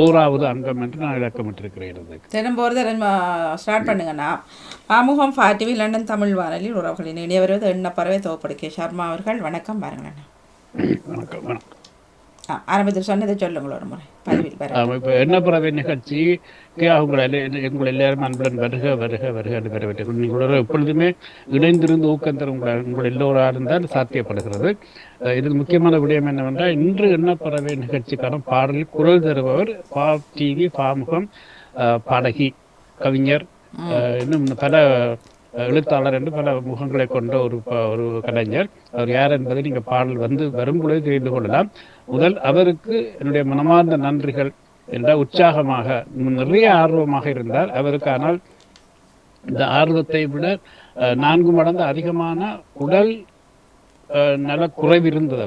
ஓராவது அங்கம் என்று நான் இலக்கமிட்டிருக்கிறேன். தினம் போகிறது ஸ்டார்ட் பண்ணுங்கண்ணா. பாமுகம் ஃபாட்டிவி லண்டன் தமிழ் வானொலியில் உறவுகளின் இணைய வருவது எண்ணப்பறவை தோப்படுக்கே சர்மா அவர்கள். வணக்கம் பாருங்களேண்ணா. வணக்கம் வணக்கம். ஆரம்பத்தில் சொன்னதை சொல்லுங்களோ ஒரு முறை பதிவில் இப்போ எண்ணப்பறவை நிகழ்ச்சிக்கு உங்களை எல்லாரும் அன்புடன் வருக வருக வருக என்று வரவேற்று நீங்கள் எப்பொழுதுமே இணைந்திருந்து ஊக்கம் தரும் உங்கள் எல்லோராக இருந்தால் சாத்தியப்படுகிறது. இதில் முக்கியமான விடயம் என்னவென்றால், இன்று எண்ணப்பறவை நிகழ்ச்சிக்கான பாடலில் குரல் தருபவர் டிவி பாமுகம் பாடகி, கவிஞர், இன்னும் பல எழுத்தாளர் என்று பல முகங்களை கொண்ட ஒரு கலைஞர். அவர் யார் என்பதை நீங்கள் பாடல் வரும்பொழுது தெரிந்து கொள்ளலாம். முதல் அவருக்கு என்னுடைய மனமார்ந்த நன்றிகள். என்ற உற்சாகமாக நிறைய ஆர்வமாக இருந்தார் அவருக்கு. ஆனால் இந்த ஆர்வத்தை விட 4 மடங்கு அதிகமான உடல் நல குறைவு இருந்தது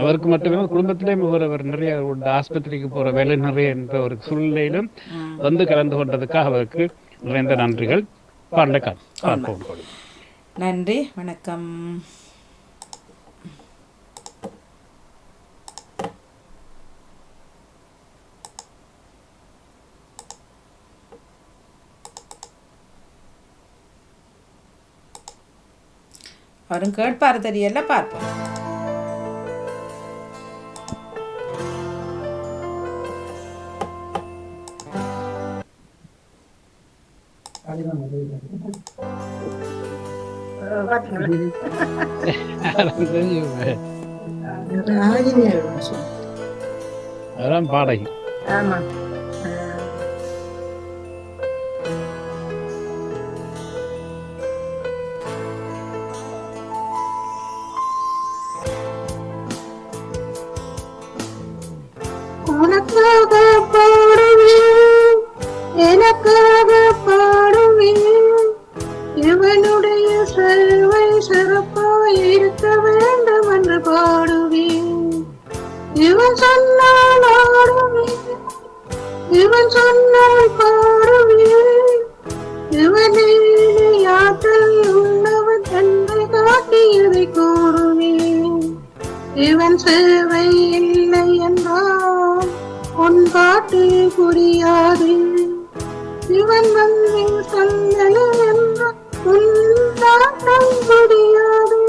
அவருக்கு மட்டுமே. குடும்பத்திலே அவர் நிறைய ஆஸ்பத்திரிக்கு போற வேலை நிறைய என்ற ஒரு சூழ்நிலையிலும் கலந்து கொண்டதுக்காக அவருக்கு நிறைந்த நன்றிகள். நன்றி, வணக்கம். அவரும் கேட்பாரு தெரியல, பார்ப்போம். பாடகி. ஆமா, உனக்காக பாடுவேன், எனக்காக பாடுவேன், இவனுடைய சேவை சிறப்பாய் இருக்க வேண்டும் என்று பாடுவேன். இவன் சொன்னால் ஆடுவேன், இவன் சொன்னால் பாடுவேன், இவனே ஆற்றல் உள்ளவன் தன்னை காட்டியதை கூறுவேன். இவன் சேவை இல்லை என்றால் உன் பாட்டு புரியாது. இவன் வந்து சொன்னல என்ற உன் நாட்டம் புரியாது.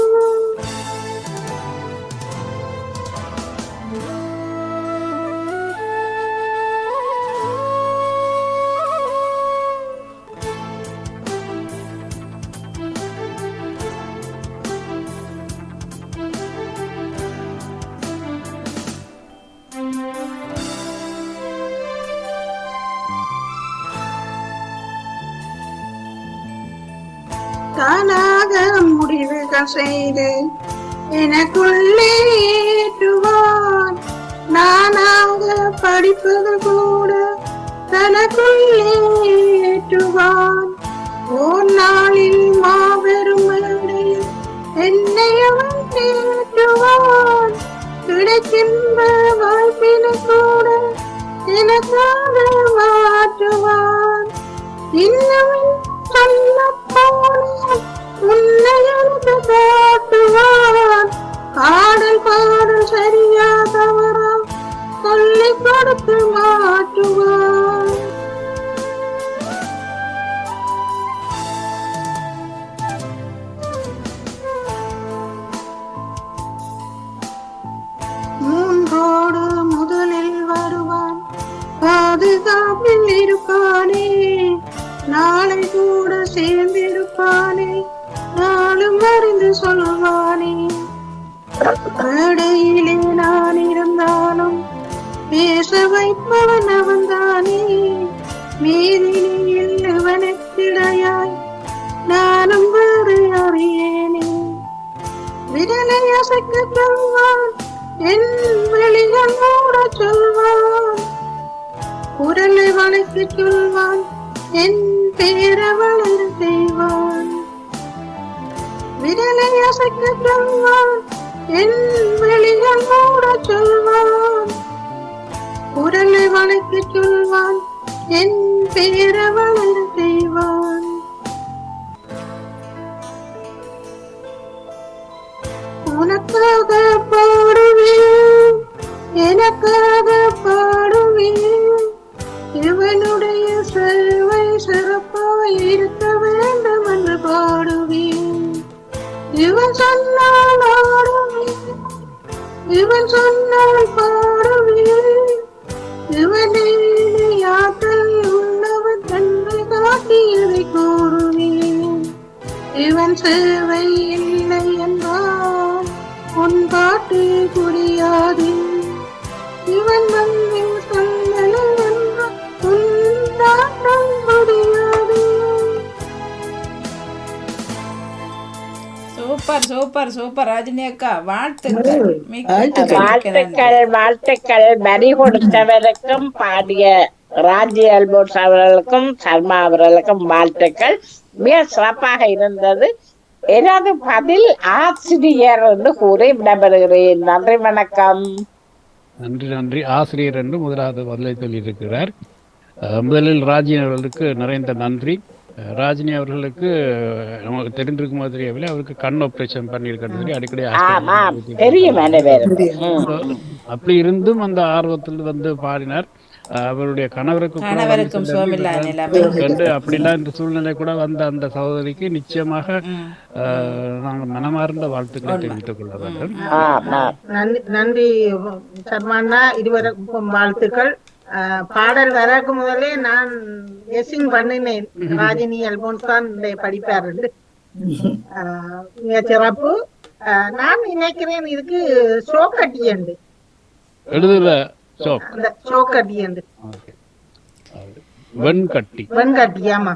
தானாக முடிவுகள் செய்து எனக்குள்ளே ஏற்றுவான். நானாக படிப்பது கூட தனக்குள்ளே ஏற்றுவான். ஓர் நாளில் மாபெரும் மேடையில் என்னை அவன் ஏற்றுவான். கிடைக்கின்ற வாய்ப்பினை கூட எனக்காக மாற்றுவான். இன்னவன் சொல்ல போனான் உன்னை எனக்கு காட்டுவான். பாடல் பாடல் சரியா தவறா சொல்லி கொடுத்து மாற்றுவான். மூன்றோடு முதலில் வருவான், பாதுகாப்பில் இருப்பானே. நாளை கூட சேர்ந்திருப்பானே, நாளும் அறிந்து சொல்வானே. மேடையிலே நான் இருந்தாலும் பேச வைப்பவன் அவன்தானே. மீதினில் இவனுக்கிடையாய் நானும் வேறு அறியேனே. விரலை அசைக்க சொல்வான், என் வெளிகள் மூட சொல்வான். குரலை வளைக்க சொல்வான், என் பேர வளர செய்வான். விரலை அசைக்க சொல்வான், என் வெளிகள் மூட சொல்வான். குரலை வளைக்க சொல்வான், என் பேர வளர செய்வான். உனக்காக பாடுவேன், எனக்காக பாடுவேன், இவன் சொன்னால் பாடுவேன், இவனே ஆற்றல் உள்ளவன் தன்னை காட்டியதை கூறுவேன். இவன் சேவை இல்லை என்றால் உன் பாட்டு புரியாது. இவன் வந்து சொல்லலை என்றால் உன் நாட்டம் முடியாது. சூப்பர் சூப்பர் சூப்பர் ராஜினி அக்கா, வாழ்த்துக்கள். மிக்க வாழ்த்துக்கள் வாழ்த்துக்கள். வரி கொடுத்தவருக்கும் பாடிய ராஜி அல்போர்ட்ஸ் அவர்களுக்கும் சர்மா அவர்களுக்கும் வாழ்த்துக்கள். மிக சிறப்பாக இருந்தது. எனது பதில் ஆசிரியர் என்று கூறி விடைபெறுகிறேன். நன்றி, வணக்கம். நன்றி நன்றி. ஆசிரியர் என்று முதலாவது பதிலை சொல்லியிருக்கிறார். முதலில் ராஜினி அவர்களுக்கு நிறைந்த நன்றி. ராஜினி அவர்களுக்கு நமக்கு தெரிந்திருக்கும் மாதிரி தெரியவில்லை, அவருக்கு கண் ஆப்ரேஷன் பண்ணியிருக்கிறது சொல்லி அடிக்கடி தெரியும். அப்படி இருந்தும் அந்த ஆர்வத்தில் வந்து பாடினார். அவருடைய கணவருக்கும் அப்படிலாம் இந்த சூழ்நிலை கூட வந்த அந்த சகோதரிக்கு நிச்சயமாக நாங்கள் மனமார்ந்த வாழ்த்துக்களை தெரிவித்துக் கொள்ள வேண்டும். நன்றி சர்மாண்ணா, இருவருக்கும் வாழ்த்துக்கள். பாடல் வரக்கு முதலே நான் கெஸ்ஸிங் பண்ணினேன், ராஜினி அல்போன்ஸ் தான் படிப்பார். சிறப்பு. நான் நினைக்கிறேன் இதுக்கு சோக்கட்டி என்று எழுதுல சோக்கட்டி என்று வெண்கட்டி. வெண்கட்டி, ஆமா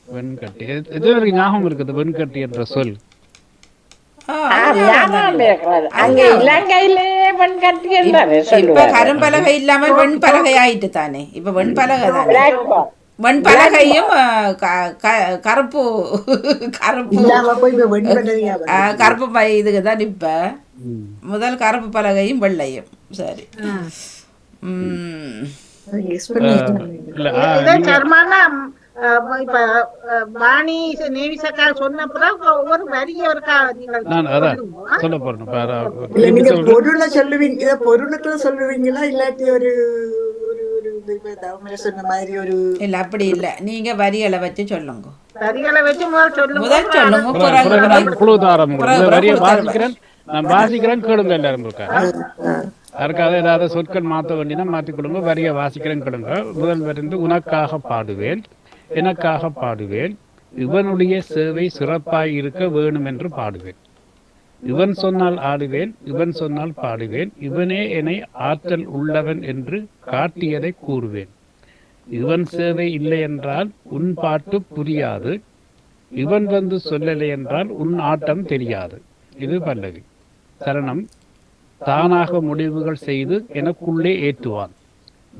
வெண்கட்டி. எது ஞாபகம் இருக்குது வெண்கட்டி என்ற சொல்? கரும்பலகை இல்லாம வெண்பலகை ஆயிட்டு தானே. இப்ப வெண்பலகை தானே, வெண்பலகையும் கருப்பு கருப்பு கருப்பு இதுக்குதான் இப்ப முதல் கருப்பு பலகையும் வெள்ளையும். சரி. இப்ப வாணி நேவி சக்கா சொன்னப்பதான் ஒவ்வொரு வரிய சொல்ல போறேன். பொருளை சொல்லுவீங்க, இத பொருளுக்குள்ள சொல்லுவீங்களா இல்லாட்டி ஒரு சொன்ன மாதிரி ஒரு இல்ல அப்படி இல்ல, நீங்க வரிகளை வச்சு சொல்லுங்க. வரிகளை வச்சு முதல் சொல்லுங்க. நான் வாசிக்கிறேன் கேளுங்க. எல்லாரும் இருக்காங்க, யாருக்காக ஏதாவது சொற்கள் மாற்ற வேண்டினா மாற்றிக் கொடுங்க. வரிய வாசிக்கிறேன் கேளுங்க. முதல் வரிந்து உனக்காக பாடுவேன், எனக்காக பாடுவேன், இவனுடைய சேவை சிறப்பாய் இருக்க வேணும் என்று பாடுவேன். இவன் சொன்னால் ஆடுவேன், இவன் சொன்னால் பாடுவேன், இவனே என்னை ஆற்றல் உள்ளவன் என்று காட்டியதை கூறுவேன். இவன் சேவை இல்லை என்றால் உன் பாட்டு புரியாது, இவன் வந்து சொல்லலை என்றால் உன் ஆட்டம் தெரியாது. இது பல்லவி. சரணம். தானாக முடிவுகள் செய்து எனக்குள்ளே ஏற்றுவான்,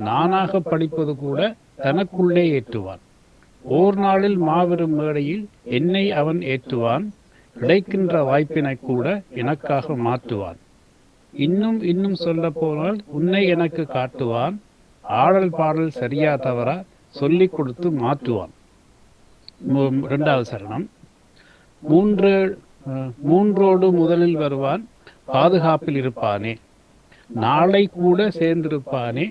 நானாக படிப்பது கூட தனக்குள்ளே ஏற்றுவான். ஓர் நாளில் மாபெரும் மேடையில் என்னை அவன் ஏற்றுவான், கிடைக்கின்ற வாய்ப்பினை கூட எனக்காக மாற்றுவான். இன்னும் இன்னும் சொல்ல போனால் உன்னை எனக்கு காட்டுவான், ஆடல் பாடல் சரியா தவறா சொல்லிக் கொடுத்து மாற்றுவான். இரண்டாவது சரணம். மூன்றோடு முதலில் வருவான், பாதுகாப்பில் இருப்பானே, நாளை கூட சேர்ந்திருப்பானே,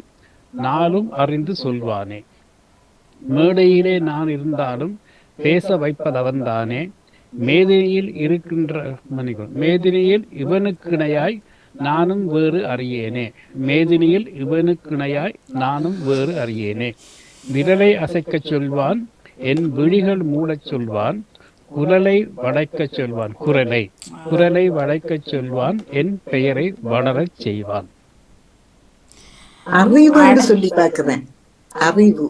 நாளும் அறிந்து சொல்வானே. மேடையிலே நான் இருந்தாலும் பேச வைப்பதவன்தானே, மேதினியில் இருக்கின்ற மேதினியில் இவனுக்கிணையாய் நானும் வேறு அறியேனே. மேதினியில் இவனுக்கிணையாய் நானும் வேறு அறியேனே. விரலை அசைக்கச் சொல்வான், என் விழிகள் மூடச் சொல்வான், குரலை வளைக்கச் சொல்வான், குரலை வளைக்கச் சொல்வான், என் பெயரை வளரச் செய்வான். அறிவு சொல்லி பார்க்கிறேன். அறிவு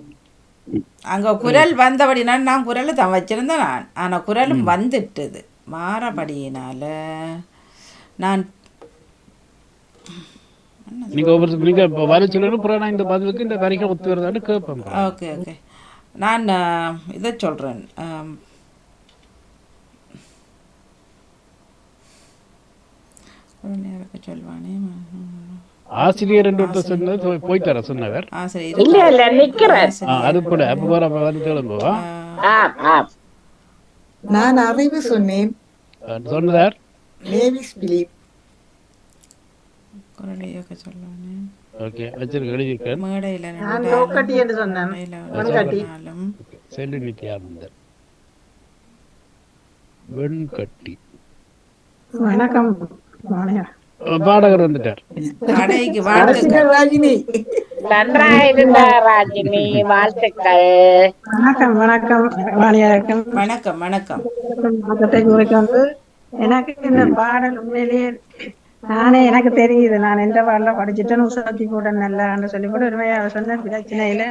அங்க குரல் வந்தபடினா நான் குரலை தான் வச்சிருந்தேன் நான், ஆனா குரலும் வந்துட்டுது மாறபடியினால நான் நீங்க வரி சொல்லணும். புறம் இந்த பதிலுக்கு இந்த வரிகள் ஒத்து வருதான்னு கேட்பேன். Okay okay. நான் இதை சொல்றேன். சொல்வானே ஆசிரியர் என்று சொன்னது போய்த்தார சொன்னவர். அது போல அப்ப போற கிளம்புவா. நான் அறிவு சொன்னேன். சொன்னதார் ஓகே வச்சிருக்க எழுதியிருக்கேன். செல்லு நித்யானந்தர். வெண்கட்டி. வணக்கம். பாடகர் வந்துட்டார். கடைக்கு வாழ்த்துக்கள். ராஜினி நன்றாயிருந்தா ராஜினி, வாழ்த்துக்கள். வணக்கம் வணக்கம் வாணியாக்கம் வணக்கம் வணக்கம். வந்து எனக்கு இந்த பாடல் உண்மையிலேயே நானே எனக்கு தெரியுது. நான் எந்த பாடல படிச்சுட்டேன்னு உசாத்தி கூட நல்லான்னு சொல்லி கூட உண்மையா சொன்ன பிரச்சனை இல்லை.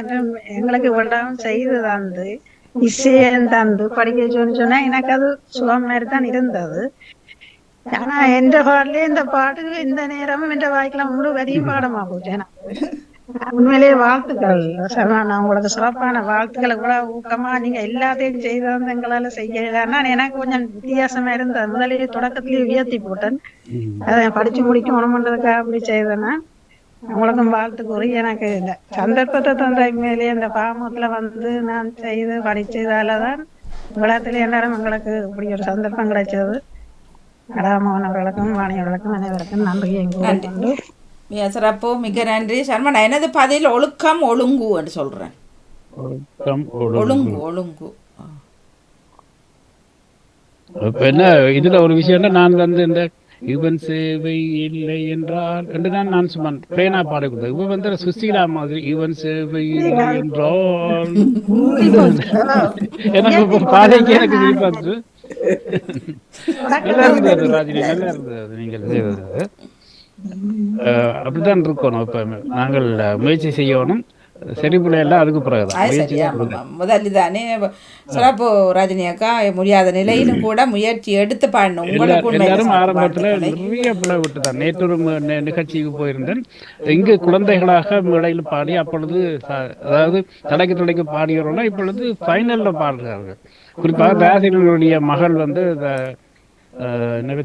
எங்களுக்கு இவ்வளவு செய்து தந்து இசையம் தந்து படிக்க சொன்னா எனக்கு அது சுகம் மாதிரி தான் இருந்தது. ஆனா எந்த பாடலே இந்த பாட்டு இந்த நேரமும் எந்த வாய்க்கெல்லாம் முழு வரையும் பாடமா போச்சு. உண்மையிலேயே வாழ்த்துக்கள் சரவணா, உங்களுக்கு சிறப்பான வாழ்த்துக்களை கூட ஊக்கமா நீங்க எல்லாத்தையும் செய்து எங்களால செய்யலன்னா எனக்கு கொஞ்சம் வித்தியாசமா இருந்தது. முதலே தொடக்கத்திலேயே உயர்த்தி போட்டேன். அதை படிச்சு முடிக்கணும்ன்றதுக்காக அப்படி செய்தேன்னா உங்களுக்கும் வாழ்த்து கூறி எனக்கு இந்த சந்தர்ப்பத்தை தந்த உண்மையிலேயே இந்த பாமூத்துல வந்து நான் செய்து படிச்சதாலதான் உலகத்திலே எல்லாரும் எங்களுக்கு இப்படி ஒரு சந்தர்ப்பம் கிடைச்சது. கடாமோகன் அவர்களுக்கும் வாணியவர்களுக்கும் அனைவருக்கும் நன்றியை கூறிக்கொண்டு மிக சிறப்பு, மிக நன்றி சர்மனா. எனது பதில் ஒழுக்கம் ஒழுங்கு என்று சொல்றேன். ஒழுங்கு ஒழுங்கு. என்ன இதுல ஒரு விஷயம், நான் வந்து இந்த இவன் சேவை இல்லை என்றால் என்று நான் சும்மா பிளேனா பாட கொடுத்தேன். இவன் வந்து சுசீலா மாதிரி இவன் சேவை இல்லை என்றால் எனக்கு பாதைக்கு எனக்கு விருப்பம். நல்லா இருந்தது ராஜினி, நல்லா இருந்தது நீங்கள் செய்வது. அப்படித்தான் இருக்கணும். இப்ப நாங்கள் முயற்சி செய்யணும். செறிவுல எல்லாம் அதுக்கு பிறகுதான் முதலிதானே சிறப்பு ராஜினி அக்கா. முடியாத நிலையிலும் கூட முயற்சி எடுத்து பாடணும். எல்லாரும் ஆரம்பத்துல நிறைய பிள்ளை விட்டுதான். நேற்று ஒரு நிகழ்ச்சிக்கு போயிருந்தேன். இங்கு குழந்தைகளாக மேடையில் பாடி அப்பொழுது அதாவது தலைக்கு பாடியவர்கள் இப்பொழுது ஃபைனல்ல பாடுகிறார்கள். குறிப்பாக தாசிரியனுடைய மகள் வந்து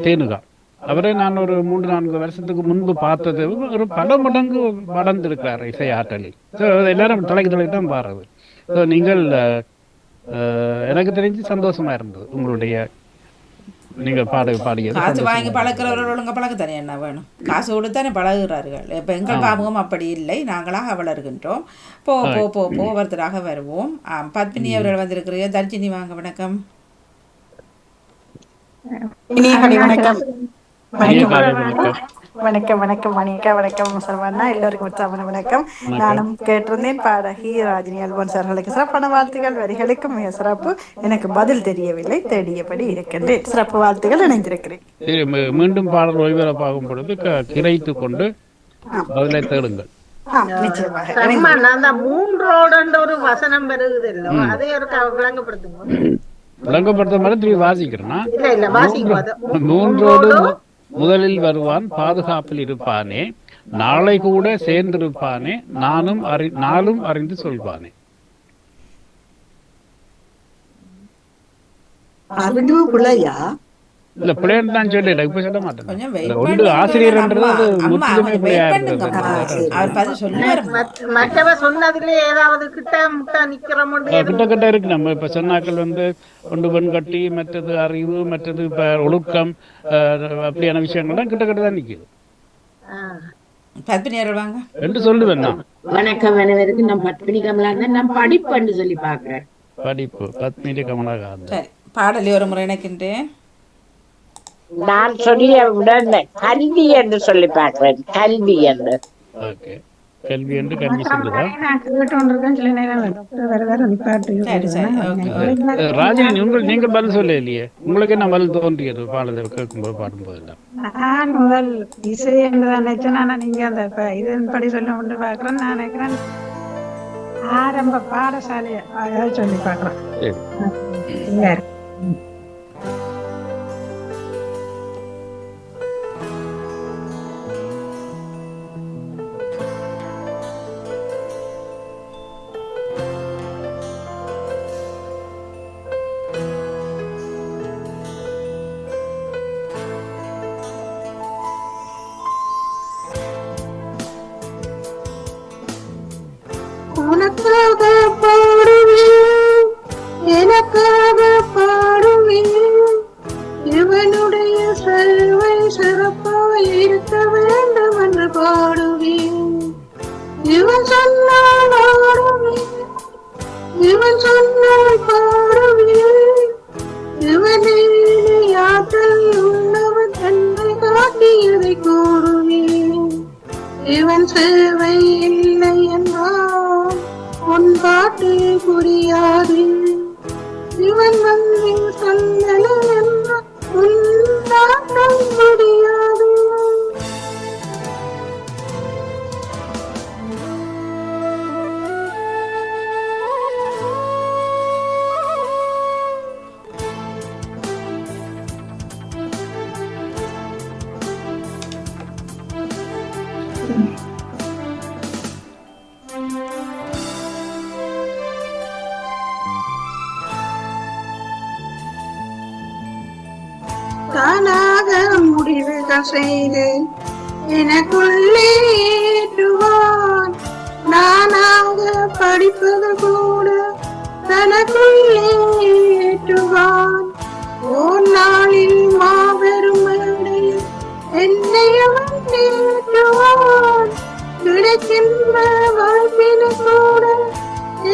தேனுகா, அவரை நான் ஒரு 3-4 வருஷத்துக்கு முன்பு பார்த்தது ஒரு பல மடங்கு வளர்ந்திருக்கிறார் இசை ஆற்றலில். ஸோ எல்லாரும் தலைக்கு தான் பாடுறது. ஸோ நீங்கள் எனக்கு தெரிஞ்சு சந்தோஷமா இருந்தது உங்களுடைய நீங்கள் பாடியது. காசு வாங்கி பழக்கிறவர்கள் ஒழுங்க பழக்கத்தானே என்ன வேணும், காசு கொடுத்தானே பழகுகிறார்கள். இப்போ எங்கள் பாமுகம் அப்படி இல்லை, நாங்களாக வளர்கின்றோம். போ போ போ ஒவ்வொருத்தராக வருவோம். பத்மினி அவர்கள் வந்திருக்கிறீங்க. தர்ஜினி வாங்க. வணக்கம். வணக்கம் வணக்கம் வணக்கம் மணியக்கா, வணக்கம் சரவணா, எல்லோருக்கும் உற்சாகமான வணக்கம். நானும் கேட்டிருந்தேன் பாடகி ராஜினி அல்போன்ஸ் அவர்களுக்கு சிறப்பான வாழ்த்துக்கள். வரிகளுக்கும் மிக சிறப்பு. எனக்கு பதில் தெரியவில்லை, தேடியபடி இருக்கின்றேன். சிறப்பு வாழ்த்துக்கள், இணைந்திருக்கிறேன். மீண்டும் பாடல் ஒளிபரப்பாகும் பொழுது கிரைத்து கொண்டு பதிலை தேடுங்கள். அந்த மூன்றோட ஒரு வசனம் வருது இல்லோ, அதை ஒரு விளங்கப்படுத்துங்க. விளங்கப்படுத்த மாதிரி திரும்பி வாசிக்கிறேன்னா, மூன்றோடு முதலில் வருவான், பாதுகாப்பில் இருப்பானே, நாளை கூட சேர்ந்திருப்பானே, நாளும் அறிந்து சொல்வானே. இல்ல பிள்ளைன்னு தான் சொல்லல, இப்ப சொல்ல மாட்டேன். ஒன்று ஆசிரியர்ன்றது முற்றிலுமே பிள்ளையா இருந்தது. மற்றவ சொன்னதுல ஏதாவது கிட்ட இருக்கு. நம்ம இப்ப சொன்னாக்கள் வந்து ஒன்று பெண் கட்டி, மற்றது அறிவு, மற்றது இப்ப ஒழுக்கம், அப்படியான விஷயங்கள்லாம் கிட்ட தான் நிக்குது. என்று சொல்லுவேன் நான். வணக்கம் அனைவருக்கும். நான் பத்மினி கமலாங்க. நான் படிப்புன்னு சொல்லி பாக்குறேன். படிப்பு பத்மினி கமலாகாந்தன். பாடலி ஒரு முறை இணைக்கின்றேன். நான் சொல்லிய உடன் கல்வி என்று சொல்லி பார்க்கிறேன். கல்வி என்று. ஓகே, கல்வி என்று கல்வி சொல்லுதா ராஜினி? நீங்கள் பதில் சொல்ல இல்லையே, உங்களுக்கு என்ன பதில் தோன்றியது பாடலை கேட்கும்போது பாடும்போது? நான் முதல் இசை என்றுதான் நினைச்சேன். ஆனா நீங்க அந்த இதன்படி சொல்ல முடியும் பாக்குறேன். நான் நினைக்கிறேன் ஆரம்ப பாடசாலையை சொல்லி பாக்குறேன். உனக்காக பாடுவேன், எனக்காக பாடுவேன், இவனுடைய செல்வை சிறப்பாய் இருக்க வேண்டும் என்று பாடுவேன். இவன் சொன்னால் ஆடுவேன், இவன் சொன்னால் பாடுவேன், இவனே ஆற்றல் உள்ளவன் தன்னை காட்டியதை கூறு பாட்டு புரியாது இவன் வந்து சொன்னல என்ற உன்னாட்டம் முடியாது. தானாக முடிவுகள் செய்து எனக்குள்ளே ஏற்றுவான். நானாக படிப்பது கூட தனக்குள்ளே ஏற்றுவான். ஓர் நாளில் மாபெரும் மேடையில் என்னை அவன் ஏற்றுவான். கிடைக்கின்ற வாழ்வினை கூட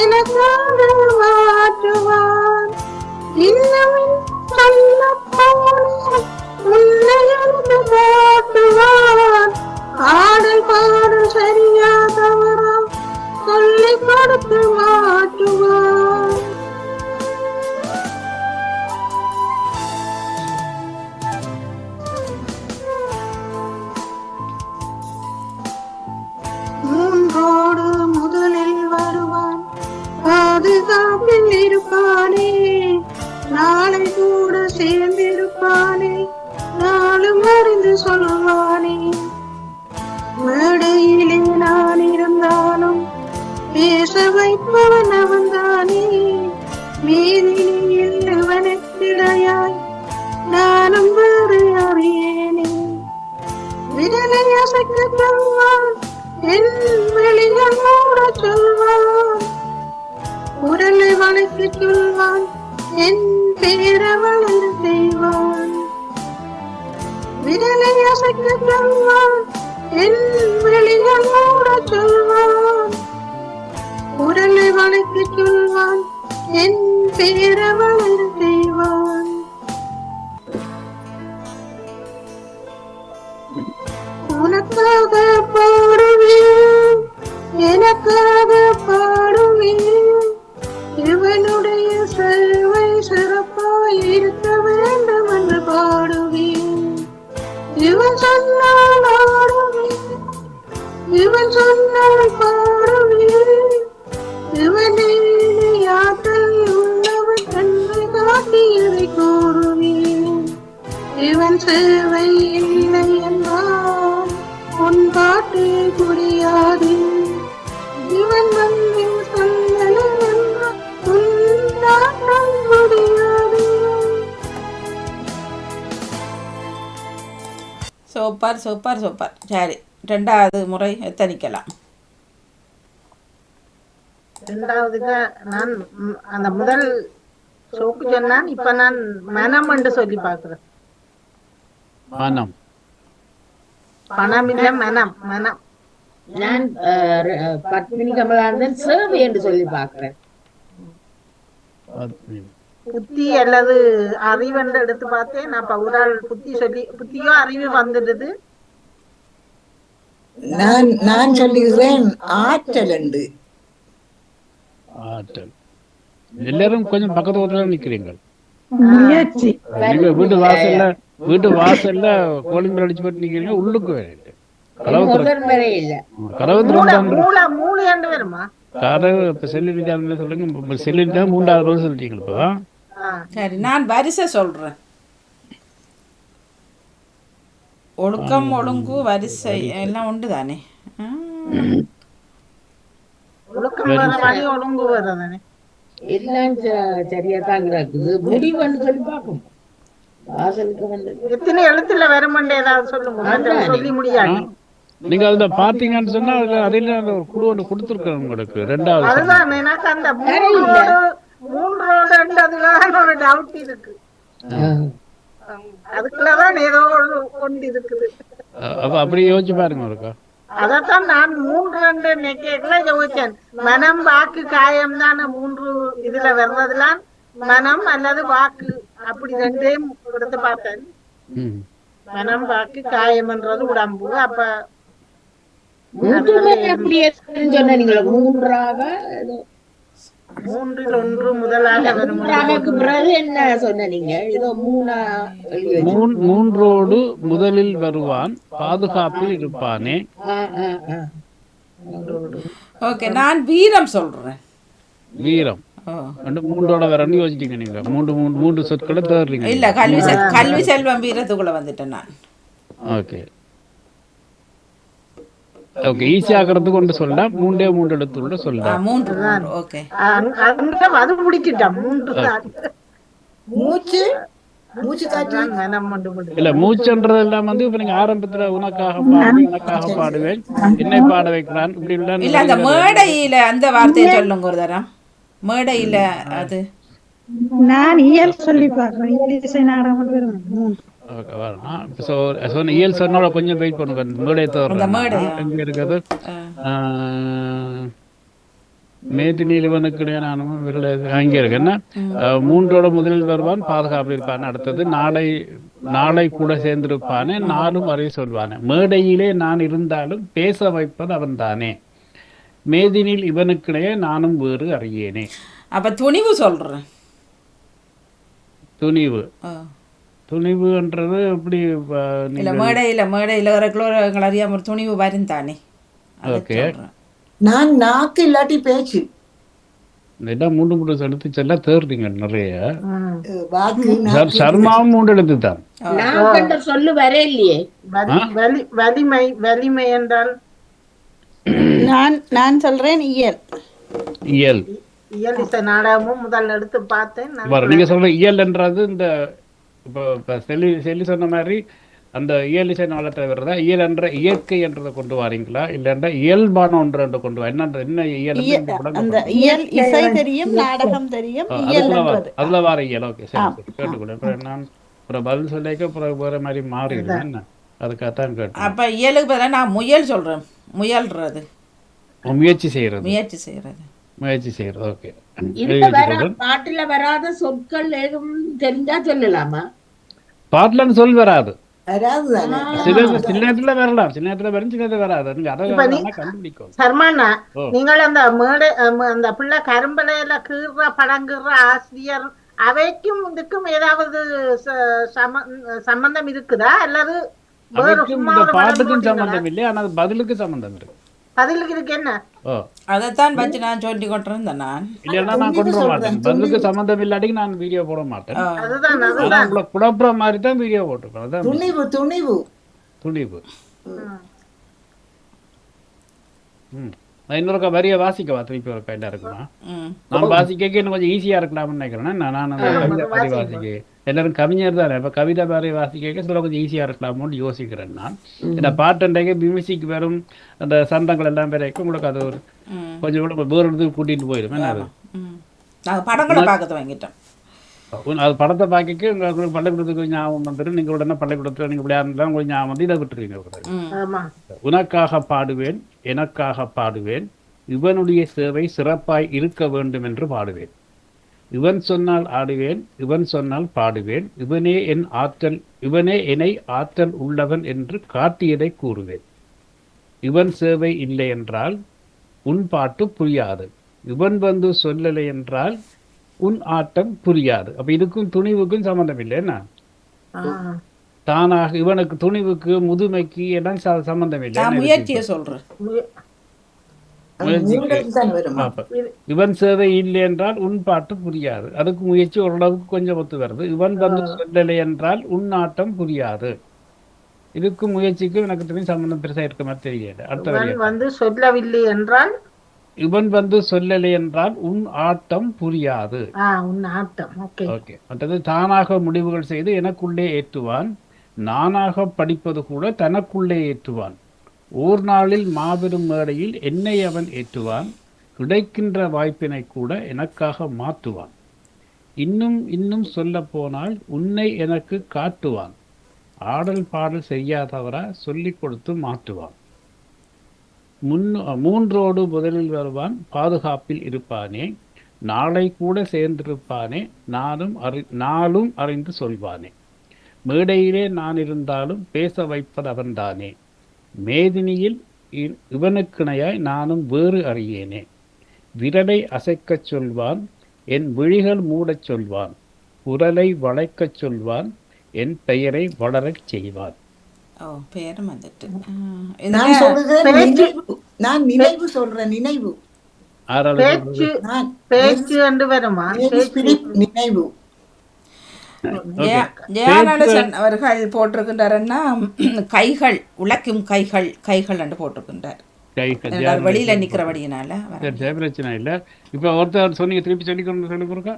எனக்காக மாற்றுவான். இன்னும் சொல்ல போனால் உன்னை எழுந்து காட்டுவான். ஆடல் பாடல் சரியா தவறா சொல்லிக் கொடுத்து மாற்றுவான். மூன்றோடு முதலில் வருவான். பாதுகாப்பில் இருப்பானே. நாளை கூட சேர்ந்திருப்பானே. நாளும் அறிந்து சொல்வானே. மேடையிலே நான் இருந்தாலும் பேச வைப்பவன் அவன்தானே. மீதியில் அவனுக்கிடையாய் நானும் வேறு அறியேனே. விரலை அசைக்க சொல்வான். என் வெளிகள் மூட சொல்வான். உடலை வளைக்க சொல்வான். என் பேரவளர் செய்வான். விரலை அசைக்க சொல்வான். என் வெளிகள் மூட சொல்வான். உடலை வளைக்க சொல்வான். என் பேரவளர் செய்வான். உனக்காக பாடுவேன். எனக்காக பாடுவேன். இவனுடைய சேவை சிறப்பாய் இருக்க வேண்டும் என்று பாடுவேன். இவன் சொன்னால் ஆடுவேன். இவன் சொன்னால் பாடுவேன். இவனே ஆற்றல் உள்ளவன் என்று காட்டியதை கூறுவேன். இவன் சேவை இல்லை என்றால் உன் பாட்டு புரியாது. இவன் வந்து சொன்னல என்றால் உன்னாட்டம் முடியாது. Super super super. சரி, 2வது முறை எத்தனிக்கலாம். இரண்டாவதுக்கு நான் அந்த முதல் சோக்கு சொன்னான். இப்ப நான் மனம் என்று சொல்லி பாக்குறேன். மனம். பணம் இல்ல, மனம். மனம். நான் பத்மினி கமலானந்தன் சேவை என்று சொல்லி பார்க்கிறேன். புத்தி அல்லது அறிவு என்று எடுத்து பார்த்தேன். நான் பவுரால் புத்தி சொல்லி புத்தியோ அறிவு வந்துடுது. நான் சொல்லுகிறேன் ஆற்றல் என்று. ஆற்றல். எல்லாரும் கொஞ்சம் பக்கத்து பக்கத்துல நிக்கிறீங்க. முயற்சி. நீங்க வீட்டு வாசல்ல கோலிங் அடிச்சு போட்டு நிக்கிறீங்க. உள்ளுக்கு வேற முதன்முறை இல்ல. மூளை என்று வருமா? இப்ப செல்லிட்டாங்க சொல்லுங்க. செல்லிட்டா 3வது ரோஸ் சொல்லிட்டீங்க. இப்போ சரி, நான் வரிசை சொல்றேன். ஒழுக்கம், ஒழுங்கு, வரிசை எல்லாம் உண்டு தானே. ஒழுக்கம் வர மாதிரி ஒழுங்கு வருதானே. எல்லாம் சரியா தான் இருக்குது. முடிவுன்னு சொல்லி பார்க்கும். வாசலுக்கு வந்து எத்தனை எழுத்துல வருமண்டே ஏதாவது சொல்லுங்க. சொல்லி முடியாது. நீங்க அதுல பாத்தீங்கன்னு சொன்னா அதில் ஒரு குழு ஒன்று கொடுத்துருக்கோம் உங்களுக்கு. 2வது அதுதான் எனக்கு அந்த மூன்றோடு ஒரு டவுட் இருக்கு. அதுக்குள்ளதான் ஏதோ கொண்டு இருக்குது. அப்படி யோசிச்சு பாருங்க ஒருக்கா. அதத்தான் நான் 3 நெக்கேட்ல யோசிச்சேன். மனம், வாக்கு, காயம் தானே 3 இதுல வர்றதுலாம். மனம் அல்லது வாக்கு அப்படி 2 எடுத்து பார்த்தேன். மனம், வாக்கு, காயம்ன்றது உடம்பு. அப்ப அப்படியே சொன்னீங்களா 3ஆக மூன்றில் ஒன்று முதலாக வரும் மூன்றாக பிறகு என்ன சொன்ன நீங்க ஏதோ மூணா எழுதி வச்சு. மூன்றோடு முதலில் வருவான் பாதுகாப்பில் இருப்பானே. ஆ, ஆ, ஆ. ஓகே, நான் வீரம் சொல்றேன். வீரம் ஓ. மூன்றோட வரன்னு யோசிச்சீங்க நீங்க. மூன்று சொற்களை தேடுறீங்க. இல்ல, கல்வி செல்வம் வீரத்துக்குள்ள வந்துட்டேன் நான். ஓகே ஓகே, ஈஸியாகிறதுக்கு கொண்டு சொல்லலாம். மூன்றே எழுத்துள்ள சொல்லலாம். 3. ஓகே, அது முடிச்சிட்டான். மூன்று தான். மூச்சு மூச்சு காற்று மனம் கொண்டு முடியும். இல்ல, மூச்சுன்றது எல்லாம் வந்து இப்ப நீங்க ஆரம்பத்துல உனக்காக பாடுவேன், எனக்காக பாடுவேன், என்னை பாட வைக்கிறான் இப்படி எல்லாம் இல்ல அந்த மேடையில அந்த வார்த்தையை சொல்லுங்க ஒரு தரம். மேடையில அது நான் இயல் சொல்லி பார்க்கிறேன். இங்கிலீஷ் நாடகம் வரும். ஓகே, வரணும். ஸோ சொன்ன இயல் சொன்னால கொஞ்சம் வெயிட் பண்ணுங்க. மேடை அந்த தவிர மேடை எங்க இருக்குது? மேதினியில் இவனுக்கு நானும் அங்கே இருக்குன்னா மூன்றோட முதலில் வருவான் பாதுகாப்பு இருப்பான். அடுத்தது நாளை கூட சேர்ந்திருப்பானே, நானும் அறிய சொல்வானே. மேடையிலே நான் இருந்தாலும் பேச வைப்பது அவன் தானே. மேதினில் இவனுக்கிடையே நானும் வேறு அறியேனே. அப்ப துணிவு சொல்றேன். துணிவு துணிவுன்றது எப்படி? இல்ல மேடையில எங்களை அறியாம ஒரு துணிவு வரும் தானே. ஓகே, நான் நாக்கு இல்லாட்டி பேச்சு இதான் மூன்று எழுத்து செல்ல தேர்றீங்க நிறைய. வாக்கு சர்மாவும் மூன்று எழுத்து தான். நான் கண்ட சொல்லு வர இல்லையே. வலிமை என்றால் நான் சொல்றேன் இயல். இயல் இயலிசை நாடகமும் முதல் எடுத்து பார்த்தேன். நீங்க சொல்ற இயல்ன்றது இந்த இப்ப செல்லி சொன்ன மாதிரி அந்த இயலிசை நாளத்தை வர்றதா இயல் என்ற இயற்கை என்றதை கொண்டு வாரீங்களா, இல்லைன்னா இயல்பான ஒன்று கொண்டு வா? என்ன இயல்? அந்த இயல் இசை தெரியும், நாடகம் தெரியும், அதுல வார இயல். ஓகே, சரி கேட்டுக்கொள்ள. நான் அப்புறம் பதில் சொல்லிக்க வேற மாதிரி மாறிடுவேன். என்ன அதுக்காகத்தான் கேட்டேன். அப்ப இயலுக்கு பதிலா நான் முயல் சொல்றேன். முயல்றது முயற்சி செய்யறது. ஓகே, பாட்டுல வராத சொற்கள் ஏதும் தெரிஞ்சா சொல்லலாமா? பாட்டுல சொல் வராது. வராது சில நேரத்துல வரலாம், சில நேரத்துல வரும், சில நேரத்துல வராது. நீங்க அதை கண்டுபிடிக்கும். சர்மானா, நீங்கள் அந்த மேடை அந்த பிள்ளை கரும்பலையில கீற படங்குற ஆசிரியர் அவைக்கும் இதுக்கும் ஏதாவது சம்பந்தம் இருக்குதா? அல்லது பாட்டுக்கும் சம்பந்தம் இல்லை, ஆனா பதிலுக்கு சம்பந்தம் இருக்கு. பதிலுக்கு இருக்கு என்ன? அதைத்தான் வச்சு நான் சொல்லி கொண்டிருந்தேன். நான் இல்லைன்னா நான் கொண்டு வர மாட்டேன். பதிலுக்கு சம்பந்தம் இல்லாட்டிக்கு நான் வீடியோ போட மாட்டேன். அதுதான் உங்களை குழப்புற மாதிரி தான் வீடியோ போட்டிருப்பேன். அதான் துணிவு. நான் இன்னொருக்கா வரிய வாசிக்கவா? திருப்பி ஒரு கையில இருக்குமா? நான் வாசிக்க இன்னும் கொஞ்சம் ஈஸியா இருக்கலாம்னு நினைக்கிறேன். நான் அந்த கவிதை மாதிரி வாசிக்க எல்லாரும் கவிஞர் தானே. இப்ப கவிதை மாதிரி வாசிக்க சில கொஞ்சம் ஈஸியா இருக்கலாமோன்னு யோசிக்கிறேன் நான். இந்த பாட்டுண்டைக்கு மியூசிக் வரும், அந்த சந்தங்கள் எல்லாம் வரைக்கும் உங்களுக்கு அது ஒரு கொஞ்சம் கூட வேறு இடத்துக்கு கூட்டிட்டு போயிடும். என்ன அது நாங்கள் படங்களை பார்க்க வாங்கிட்டோம். அது படத்தை பார்க்க உங்களுக்கு பள்ளிக்கூடத்துக்கு ஞாபகம் வந்துடும். நீங்கள் உடனே பள்ளிக்கூடத்தில் நீங்கள் விளையாடுலாம் உங்களுக்கு ஞாபகம் வந்து இதை விட்டுருவீங்க. உனக்காக பாடுவேன், எனக்காக பாடுவேன், இவனுடைய சேவை சிறப்பாய் இருக்க வேண்டும் என்று பாடுவேன். இவன் சொன்னால் ஆடுவேன், இவன் சொன்னால் பாடுவேன், இவனே என்னை ஆற்றல் உள்ளவன் என்று காட்டியதை கூறுவேன். இவன் சேவை இல்லை என்றால் உன் பாட்டு புரியாது, இவன் வந்து சொல்லலை என்றால் உன் ஆட்டம் புரியாது. அப்ப இதுக்கும் துணிவுக்கும் சம்பந்தம் இல்லை. என்ன தானாக இவனுக்கு துணிவுக்கு முதுமைக்கு எல்லாம் சம்பந்தம் இல்லை. முயற்சியை சொல்றேன். இவன் சேவை இல்லை என்றால் உன் பாட்டு புரியாது, அதுக்கு முயற்சி ஓரளவுக்கு கொஞ்சம் ஒத்து வருது. இவன் வந்து சொல்லலை என்றால் உன் ஆட்டம் புரியாது. இதுக்கும் முயற்சிக்கும் எனக்கு தெரியும் சம்பந்தம் பெருசா இருக்க மாதிரி தெரியல. அடுத்த வந்து சொல்லவில்லை என்றால் இவன் வந்து சொல்லலை என்றால் உன் ஆட்டம் புரியாது. ஓகே. மற்றது தானாக முடிவுகள் செய்து எனக்குள்ளே ஏற்றுவான், நானாக படிப்பது கூட தனக்குள்ளே ஏற்றுவான். ஓர் நாளில் மாபெரும் மேடையில் என்னை அவன் ஏற்றுவான், கிடைக்கின்ற வாய்ப்பினை கூட எனக்காக மாற்றுவான். இன்னும் சொல்ல போனால் உன்னை எனக்கு காட்டுவான், ஆடல் பாடல் செய்யாதவரா சொல்லிக் கொடுத்து மாற்றுவான். மூன்றோடு முதலில் வருவான் பாதுகாப்பில் இருப்பானே, நாளை கூட சேர்ந்திருப்பானே, நாளும் அறிந்து சொல்வானே. மேடையிலே நான் இருந்தாலும் பேச வைப்பது அவன்தானே, மேதினியில் இவனுக்கிணையாய் நானும் வேறு அறியேனே. விரலை அசைக்கச் சொல்வான், என் விழிகள் மூடச் சொல்வான், குரலை வளைக்கச் சொல்வான், என் பெயரை வளரச் செய்வான். ஓ பேரும் வந்துட்டு நான் சொல்றது நினைவு. நான் நினைவு சொல்றேன். நினைவு. ஆறாவது பேச்சு பேச்சு என்று வருமா? நினைவு. ஜெயானலசன் அவர்கள் போட்டிருக்கின்றாருன்னா கைகள், உழைக்கும் கைகள், கைகள் என்று போட்டிருக்கின்றார். வெளியில நிக்கிறபடியினால பிரச்சனை இல்ல. இப்ப ஒருத்தர் சொன்னீங்க, திருப்பி சொல்லி கொடுக்க.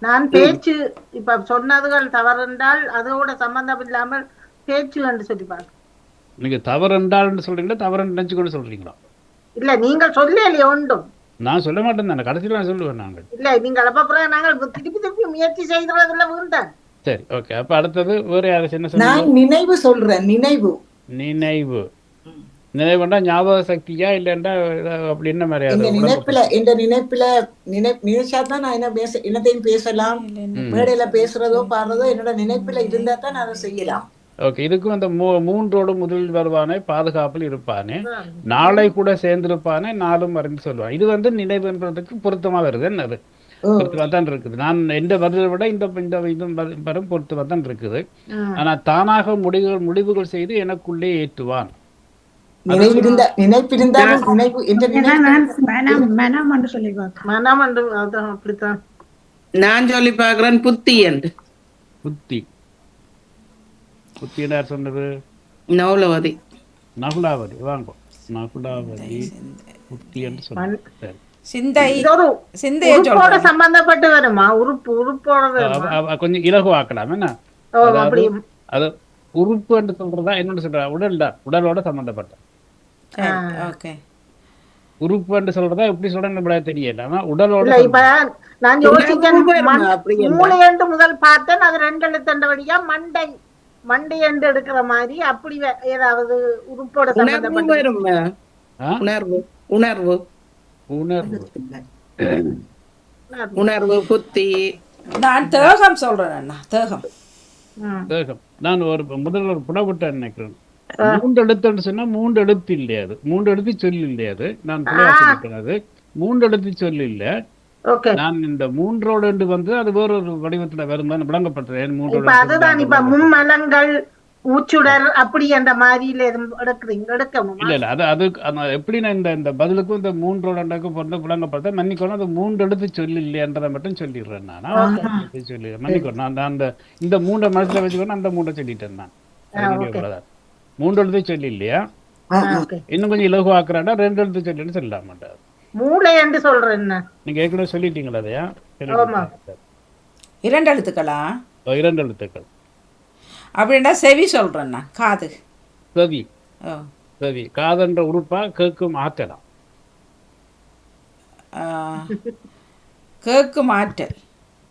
நான் பேச்சு இப்ப சொன்னதுகள் தவறுண்டால் அதோட சம்பந்தம் இல்லாமல் பேச்சு என்று சொல்லி பாருங்க. நீங்க தவறுண்டால் சொல்றீங்களா, தவறு நினைச்சு கொண்டு சொல்றீங்களா? இல்ல நீங்கள் சொல்லலையே ஒன்றும். நான் சொல்ல மாட்டேன் தானே, கடைசியில் நான் சொல்லுவேன். நாங்கள் இல்ல நீங்கள் அப்ப நாங்கள் திருப்பி முயற்சி செய்கிறதுல வேண்டாம். சரி, ஓகே. அப்ப அடுத்தது வேற யாரும் என்ன சொல்ல? நான் நினைவு சொல்றேன். நினைவு. நினைவு. நினைவுண்டா ஞாபக சக்தியா இல்லைண்டா அப்படி என்ன மாதிரி? நினைச்சாதான் நான் என்னத்தையும் பேசலாம். மேடையில பேசுறதோ பாடுறதோ என்னோட நினைப்புல இருந்தா தான் நான் அதை செய்யலாம். ஓகே. இதுக்கும் அந்த மூன்றோடு முதலில் வருவானே, பாதுகாப்பில் இருப்பானே, நாளை கூட சேர்ந்திருப்பானே, நாளும் அறிந்து சொல்லுவான். இது வந்து நினைவு என்பதற்கு பொருத்தமா வருது. என்ன அது பொருத்தமா தான் இருக்குது. நான் எந்த பதிலை விட இந்த வரும் பொருத்தமா தான் இருக்குது. ஆனா தானாக முடிவுகள் செய்து எனக்குள்ளே ஏற்றுவான். நான் சொல்லி பாக்குறேன் புத்தி என்று. புத்தி. புத்தி யார் சொன்னது? நகுலாவதி. நகுலாவதி வாங்க. நகுலாவதி புத்தி என்று சொன்னார். சிந்தையோட சம்பந்தப்பட்டு வருமா? உறுப்போட கொஞ்சம் இலகுவாக்கலாம். என்ன அது உறுப்பு என்று சொல்றதா என்னன்னு சொல்ற? உடலோட சம்பந்தப்பட்ட உறுப்பு என்று சொல்றதா எப்படி சொல்ற தெரியல. ஆனா உடலோட நான் மூளை என்று முதல் பார்த்தேன். அது 2 எழுத்தண்டபடியா மண்டை என்று எடுக்கிற மாதிரி அப்படி ஏதாவது உறுப்போட சம்பந்தப்பட்ட உணர்வு புத்தி. நான் தேகம் சொல்றேன். தேகம். நான் முதல்ல ஒரு புடவிட்ட நினைக்கிறேன். 3 எழுத்துன்னு சொன்னா 3 எழுத்து இல்லையா? அது 3 எழுத்து சொல்லி இல்லையாது. நான் அது 3 எழுத்து சொல்லி இல்ல. நான் இந்த 3ஓடு வந்து அது வேற ஒரு வடிவத்துல வருமானு விளங்கப்படுத்துறேன். 3 அதுதான் இப்ப மும்மலங்கள் ஊச்சுடர் அப்படி அந்த மாதிரில எடுக்கணும். இல்ல அது எப்படி நான் இந்த பதிலுக்கும் இந்த 3ஓடு பொறுத்த விளங்கப்படுத்த மன்னிக்கணும். அது 3 எழுத்து சொல்லி இல்லையன்றதை மட்டும் சொல்லிடுறேன். நான் சொல்லிடுறேன். மன்னிக்கணும். நான் அந்த இந்த 3 மனசுல வச்சுக்கணும். அந்த 3 சொல்லிட்டேன். நான் 3 எழுத்து சொல்லி இல்லையா? இன்னும் கொஞ்சம் இலகுவாக்குறாண்டா 2 எழுத்து சொல்லின்னு சொல்ல மாட்டார். மூளை என்று சொல்றேன். நீங்க ஏற்கனவே சொல்லிட்டீங்களா? அதையா 2 எழுத்துக்களா? 2 எழுத்துக்கள் அப்படின்னா செவி சொல்றேன்னா காது. செவி. செவி காதன்ற உறுப்பா கேட்கும் ஆற்றலாம். கேட்கும் ஆற்றல்.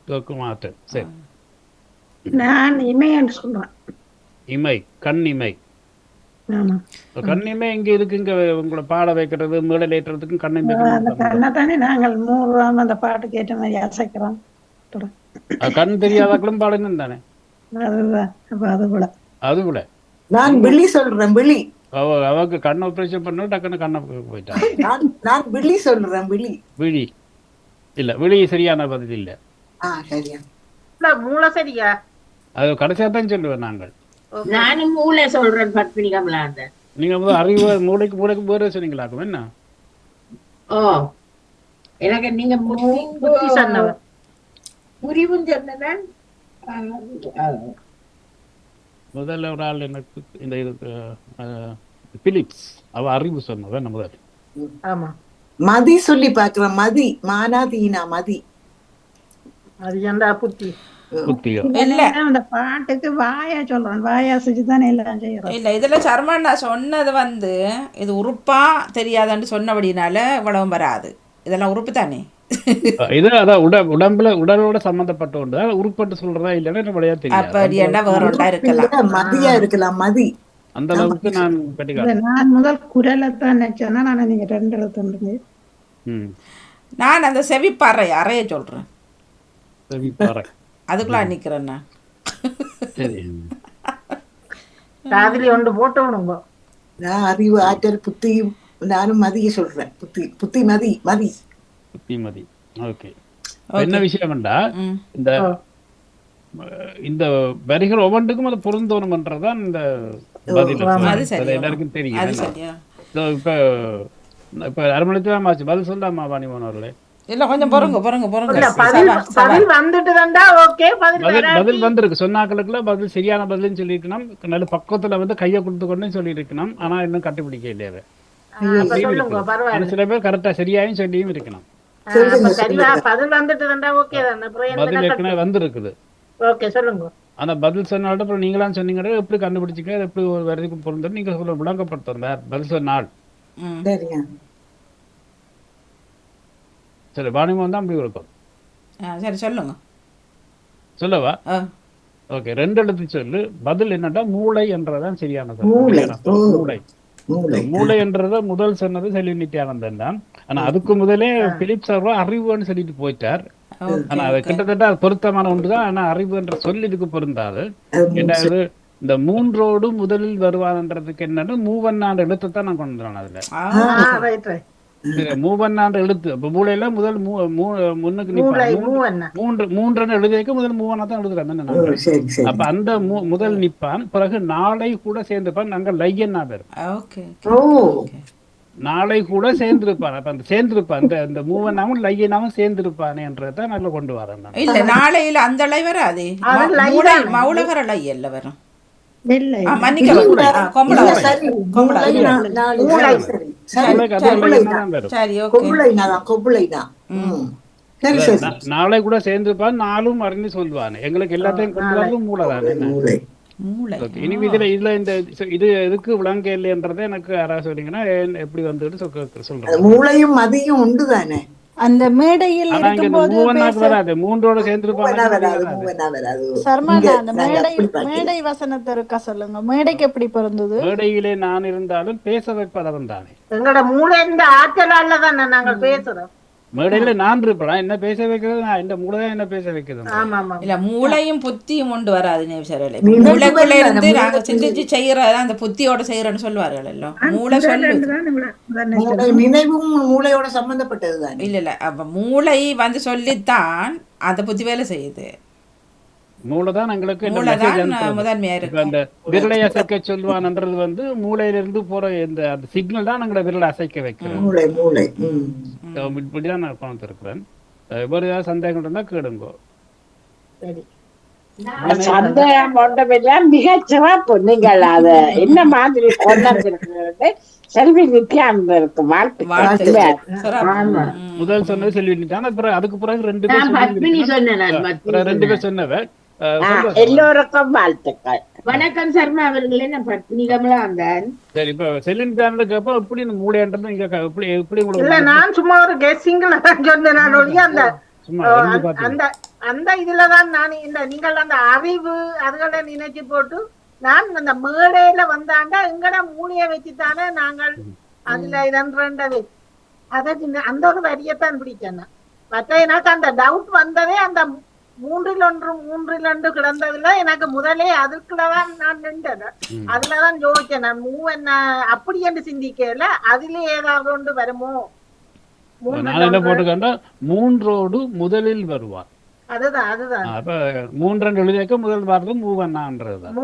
கேட்கும் ஆற்றல். சரி. நான் இமை என்று சொல்றேன். இமை. கண் இமை. கண்ணிமை இங்க இருக்கு. இங்க உங்களை பாட வைக்கிறது மேடல் ஏற்றுறதுக்கும் கண்ணிமை. கண்ணத்தானே நாங்கள் 3 அந்த பாட்டு கேட்ட மாதிரி அசைக்கிறோம். கண் தெரியாதாக்களும் பாடணும் தானே? அதுதான். அப்ப அது கூட நான் விழி சொல்றேன். விழி. அவக்கு கண் ஆபரேஷன் பண்ண டக்குன்னு கண்ணை போயிட்டான். நான் விழி சொல்றேன். விழி. விழி இல்ல. விழி சரியான பதில் இல்ல. மூளை சரியா? அது கடைசியா தான் சொல்லுவேன். நாங்கள் நானும் மூளை சொல்றேன். பத்மினி கமலாந்தன். நீங்க அறிவு மூளைக்கு வேற சொன்னீங்களாக்கும். என்ன? எனக்கு நீங்க புரிவும் சொன்னதான். முதல்ல ஒரு ஆள் எனக்கு இந்த பிலிப்ஸ் அவ அறிவு சொன்னவன் முதல். மதி சொல்லி பாக்குறேன். மதி. மானாதீனா மதி. அது ஏண்டா புத்தி. புத்தியோ இல்ல. அந்த பாட்டுக்கு வாயா சொல்றேன். வாயா செஞ்சுதானே எல்லாம் செய்யறோம். இல்ல இதுல சர்மண்ணா சொன்னது வந்து இது உறுப்பா தெரியாதுன்னு சொன்னபடினால இவ்வளவும் வராது. இதெல்லாம் உறுப்பு தானே. இது அதான் உடலோட சம்பந்தப்பட்ட ஒன்று. உருப்பட்டு சொல்றதா இல்லைன்னா விளையா தெரியும். மதியா இருக்கலாம். மதி. அந்த அளவுக்கு நான் நான் முதல் குரலைத்தான் நினைச்சேன்னா நான் நீங்க 2 எழுத்து. நான் அந்த செவிப்பாறை அறைய சொல்றேன். அதுக்குள்ள நிக்கிறேன்னா காதிரி ஒன்று போட்டு விடுங்க. நான் அறிவு ஆற்றல் புத்தியும் நானும் மதிய சொல்றேன். புத்தி மதி. மதி. புத்திமதி. ஓகே. என்ன விஷயம்டா ம். இந்த இந்த வரிகள் ஒவ்வொன்றுக்கும் அது பொருந்தோணும்ன்றதான் இந்த பதில். அது சரி. எல்லாருக்கும் தெரியும். அது சரியா இப்ப இப்ப அரமணித்து தான் ஆச்சு. பதில் சொல்லாமா வாணிமோகன் அவர்களே? இல்ல கொஞ்சம் பொறுங்க இல்ல பதில் வந்துட்டு தான்டா. ஓகே பதில் வந்திருக்கு. சொன்னாக்களுக்குள்ள பதில் சரியான பதில்னு சொல்லியிருக்கணும். நல்ல பக்கத்துல வந்து கையை கொடுத்து கொண்டு சொல்லியிருக்கணும். ஆனா இன்னும் கண்டுபிடிக்க இல்லையா? சொல்லுங்க பரவாயில்ல. சில பேர் கரெக்டா சரியாயும் சொல்லியும் இருக்கணும். சரிவா பதில் வந்துட்டு தான்டா. ஓகே தானே. பதில் ஏற்கனவே வந்திருக்குது. ஓகே சொல்லுங்க. ஆனா பதில் சொன்னாலும் அப்புறம் நீங்களாம் சொன்னீங்க எப்படி கண்டுபிடிச்சிக்க, எப்படி ஒரு வரைக்கு பொருந்தோம் நீங்க சொல்ல விளங்கப்படுத்தும். பதில் சொன்னால் சரி வாணிமோகன் தான் அப்படி இருக்கும். சரி சொல்லுங்க. சொல்லவா? ஓகே. 2 எழுத்து சொல்லு. பதில் என்னன்னா மூளை என்றதான் சரியானது. மூளை. மூளை என்றத முதல் சொன்னது செல்வி நித்யானந்தன் தான். ஆனா அதுக்கு முதலே பிலிப் சர்வா அறிவுன்னு சொல்லிட்டு போயிட்டார். ஆனா அது கிட்டத்தட்ட பொருத்தமான ஒன்றுதான். ஆனா அறிவு என்ற சொல் இதுக்கு பொருந்தாது. ரெண்டாவது இந்த மூன்றோடு முதலில் வருவான்ன்றதுக்கு என்னன்னா மூவன்னாண்டு எழுத்து தான் நான் கொண்டு வரேன். அதுல மூவன்னாண்டு எழுத்து. இப்ப மூளையில முதல் முன்னுக்கு நிப்பான். மூன்று எழுதியக்கு முதல் மூவனா தான் எழுதுறேன். அப்ப அந்த முதல் நிப்பான். பிறகு நாளை கூட சேர்ந்துப்பான். நாங்க லையன்னா பேர் நாளை கூட சேர்ந்திருப்பான். அப்ப அந்த சேர்ந்திருப்பான் இந்த மூவனாவும் லையனாவும் சேர்ந்திருப்பானே என்றதான் நல்ல கொண்டு வரேன். இல்ல நாளையில அந்த லை வராது. மௌலகர லை இல்ல வரும். நாளை கூட சேர்ந்துப்பான். நாளும் அறிந்து சொல்லுவான். எங்களுக்கு எல்லாத்தையும் கொண்டு வரது மூளைதான். இனி இதுல இந்த இது எதுக்கு விளங்க இல்லைன்றதை எனக்கு யாராவது சொன்னீங்கன்னா எப்படி வந்துட்டு சொல்றேன். மூளையும் மதியும் உண்டுதானே. அந்த மேடையில் வராது. மூன்றோட சேர்ந்துருப்பாங்க. அந்த மேடை வசனத்தை இருக்கா சொல்லுங்க. மேடைக்கு எப்படி பிறந்தது? மேடையிலே நான் இருந்தாலும் பேச வைப்பதவன் தானே. எங்களோட மூளை இந்த ஆற்றலால தானே நாங்கள் பேசுறோம். மேடையில நான் இருப்பேன். என்ன பேச வைக்கிறது? இந்த மூளைதான் என்ன பேச வைக்கிறது. இல்ல மூளையும் புத்தியும் கொண்டு வராது. மூளைக்குள்ள இருந்து நாங்க சிந்திச்சு செய்யறதா அந்த புத்தியோட செய்யறோன்னு சொல்லுவார்கள் எல்லாம். மூளை சொல்லு நினைவும் மூளையோட சம்பந்தப்பட்டதுதான். இல்ல அப்ப மூளை வந்து சொல்லித்தான் அந்த புத்தி வேலை செய்யுது. மூளைதான் எங்களுக்கு முதன்மையா இருக்கு. அந்த விரலை அசைக்க சொல்லுவான்ன்றது வந்து மூளையிலிருந்து போற இந்த சிக்னல் தான் எங்களை விரலை அசைக்க வைக்கிறோம். இப்படிதான் நான் பார்த்திருக்கிறேன். வேறு ஏதாவது சந்தேகம் இருந்தா கேளுங்கோ. சந்தேகம் ஒன்றுமில்ல. மிகச்சிறப்பு. நீங்கள் அத என்ன மாதிரி கொண்டிருக்கிறது செல்வி நித்யானந்தருக்கு முதல் சொன்னது செல்வி நித்யானந்த. அதுக்கு பிறகு 2 பேர் சொன்னவர். எல்லோருக்கும் வாழ்த்துக்கள். வணக்கம் சர்மா அவர்களே. நான் பத்மினி கமலா வந்தேன். சரி இப்ப செல்லின் சேனலுக்கு அப்ப எப்படி மூளைன்றது நீங்க எப்படி இல்ல நான் சும்மா ஒரு கெஸ்ஸிங்ல தான் சொன்னேன். அந்த இதுலதான் நான் இந்த நீங்கள் அந்த அறிவு அதுகளை நினைச்சு போட்டு நான் அந்த மேடையில வந்தாண்டா எங்கட மூளைய வச்சுத்தானே நாங்கள் அதுல இதன்றவே அதை அந்த ஒரு வரியத்தான் பிடிச்சேன். மற்ற எனக்கு அந்த டவுட் வந்ததே அந்த 3 கிடந்ததுல எனக்கு முதலே அதுக்குள்ளதான் நான் நின்றது. அதுலதான் யோசிச்சேன் நான் என்ன அப்படி என்று சிந்திக்கல. அதுல ஏதாவது ஒன்று வருமோ. போட்டுக்கண்டா மூன்றோடு முதலில் வருவார். அதுதான் அப்ப 3 எழுதியாக்க முதல் வார்த்தை மூவன்னான்றதுதான்.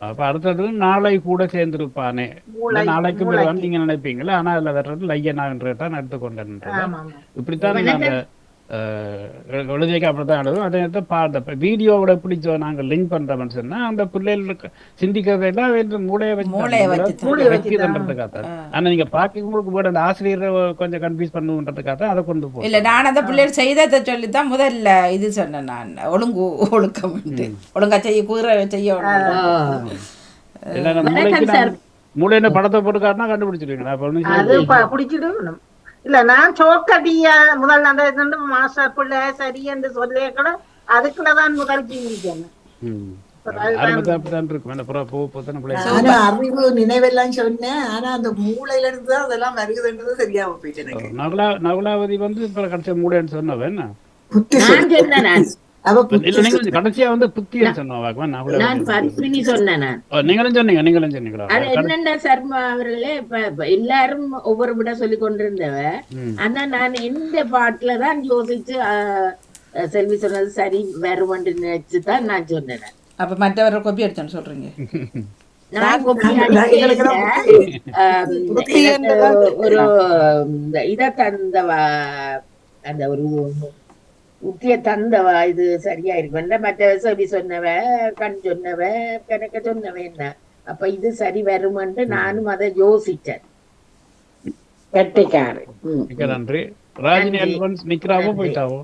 அப்ப அடுத்தது நாளை கூட சேர்ந்திருப்பானே. நாளைக்கு வருவான்னு நீங்க நினைப்பீங்களா? ஆனா அதுல வர்றது லையனான்றதான் எடுத்துக்கொண்டேன். இப்படித்தான் எழுதியக்க அப்படித்தான் எழுதும். அதே நேரத்தில் பார்த்த வீடியோவோட பிடிச்சோ நாங்கள் லிங்க் பண்றோம்னு சொன்னா அந்த பிள்ளைகளுக்கு சிந்திக்கிறதெல்லாம் மூளையை வச்சுன்றதுக்காக. ஆனா நீங்க பாக்கிறவங்களுக்கு கூட அந்த ஆசிரியரை கொஞ்சம் கன்ஃபியூஸ் பண்ணுன்றதுக்காக அதை கொண்டு போய் இல்ல நான் அந்த பிள்ளைகள் செய்ததை சொல்லித்தான் முதல்ல இது சொன்னேன். நான் ஒழுக்கம் ஒழுங்கா செய்ய மூளையில படத்தை போட்டு காட்டினா கண்டுபிடிச்சிருக்கீங்களா? இல்ல நான் சோக்கடிய முதல் அந்த மாஸ்டர் பிள்ளை சரி என்று சொல்ல கூட அதுக்குள்ளதான் முதல் சிந்திச்சேன். அறிவு நினைவெல்லாம் சொன்னேன். ஆனா அந்த மூளையில இருந்துதான் அதெல்லாம் வருகுதுன்றது தெரியாம போயிட்டு. நகுலாவதி வந்து இப்ப கடைசி மூளைன்னு சொன்னவன் அவ இல்ல புத்தி நீங்க கடைசியா வந்து புத்தியன்னு சொன்னவாக்குமா நான் பத்மினி சொன்னேன் நான். நீங்களும் சொன்னீங்களா அது என்னண்டா சர்மா அவர்களே, இப்ப எல்லாரும் ஒவ்வொரு விட சொல்லி கொண்டிருந்தவ. ஆனா நான் எந்த பாட்டுல தான் யோசிச்சு செல்வி சொன்னது சரி வருமென்று நினைச்சுதான் நான் சொன்னேன். அப்ப மற்றவர்கள் கொப்பி அடிச்சோன்னு சொல்றீங்க. நான் கொப்பி அடிக்க ஒரு இத தந்தவா, அந்த ஒரு உத்திய தந்தவா இது சரியா இருக்கு. மற்ற செவி சொன்னவ, கண் சொன்னவ, கணக்க சொன்னவ என்ன, அப்ப இது சரி வருமென்று நானும் அதை யோசிச்சேன். கெட்டிக்காரு. நன்றி. ராஜினி அல்பன்ஸ் நிக்கிறாவோ போயிட்டாவோ?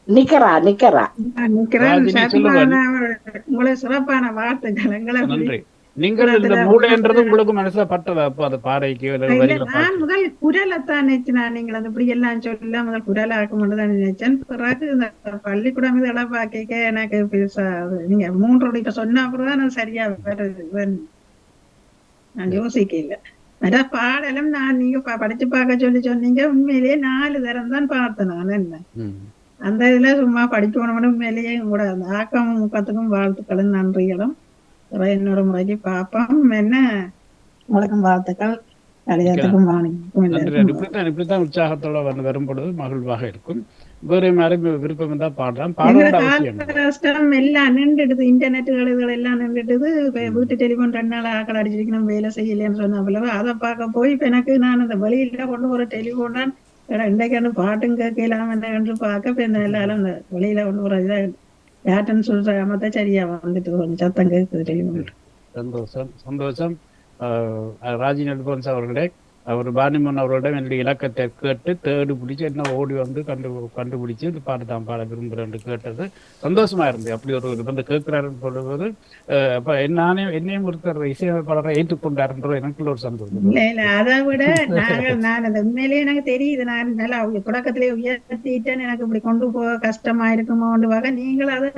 நிக்கிறா. உங்களை சிறப்பான வார்த்தைகள் எங்களை நன்றி. நீங்கள் இந்த மூளைன்றது உங்களுக்கு மனசுல பட்டதா? அப்ப அது பாறைக்கு நான் முதல் குரலைத்தான் நினைச்சேன். நீங்கள் அது இப்படி எல்லாம் சொல்ல முதல் குரல் ஆக்கும்தான் நினைச்சேன். பிறகு இந்த பள்ளிக்கூடம் இது இளப்பாக்க எனக்கு நீங்க 3 இப்ப சொன்ன அப்புறம் நான் சரியா வருது. நான் யோசிக்க இல்ல. அதான் பாடலும் நான் நீங்க படிச்சு பார்க்க சொன்னீங்க. உண்மையிலேயே 4 தரம் தான் பார்த்தேன் நான். என்ன அந்த இதுல சும்மா படிக்கணும்னு உண்மையிலேயே கூட அந்த ஆக்கம் முக்கத்துக்கும் வாழ்த்துக்களும் நன்றிகளும் இன்னொரு முறைக்கு பார்ப்போம். என்ன உங்களுக்கும் வாழ்த்துக்கள். இப்படித்தான் உற்சாகத்தோட வரும்பொழுது மகிழ்வாக இருக்கும். வேற யாரும் விருப்பம் இருந்தா பாடலாம். பாடம் எல்லாம் நின்றுடுது. இன்டர்நெட்டுகள் இதுகள் எல்லாம் நின்றுடுது. வீட்டு டெலிபோன் 2 நாள் ஆக்கள் அடிச்சிருக்கணும் வேலை செய்யலன்னு சொன்ன பிள்ளை அதை பார்க்க போய் இப்ப எனக்கு நான் இந்த வெளியில கொண்டு ஒரு டெலிபோன் தான் இன்றைக்கு பாட்டும் கேட்கலாம் என்று பார்க்க இப்ப இந்த எல்லாரும் இந்த வெளியில கொண்டு ஒரு இதா யாருன்னு சொல்றாம சரியா வந்துட்டு கொஞ்சம் சத்தம் கேட்குது டெலிபோன். சந்தோஷம். ராஜினி அல்போன்ஸ் அவர்களே, அவர் பானிமன் அவர்களிடம் என்னுடைய இலக்கத்தை கேட்டு தேடி பிடிச்சி என்ன ஓடி வந்து கண்டுபிடிச்சு இந்த பாட்டு தான் பாட விரும்புகிறேன் கேட்டது சந்தோஷமா இருந்தது. அப்படி ஒரு வந்து கேட்கிறாருன்னு சொல்லும்போது அப்ப என்னையும் ஒருத்தர் இசையமைப்பாளரை ஏற்றுக்கொண்டாருன்ற எனக்குள்ள ஒரு சந்தோஷம். இல்ல அதை விட நான் அந்த உண்மையிலேயே எனக்கு தெரியுது. நான் நல்லா தொடக்கத்திலேயே உயர்த்திட்டேன்னு எனக்கு இப்படி கொண்டு போக கஷ்டமா இருக்குமோன்னு நீங்களும் அதை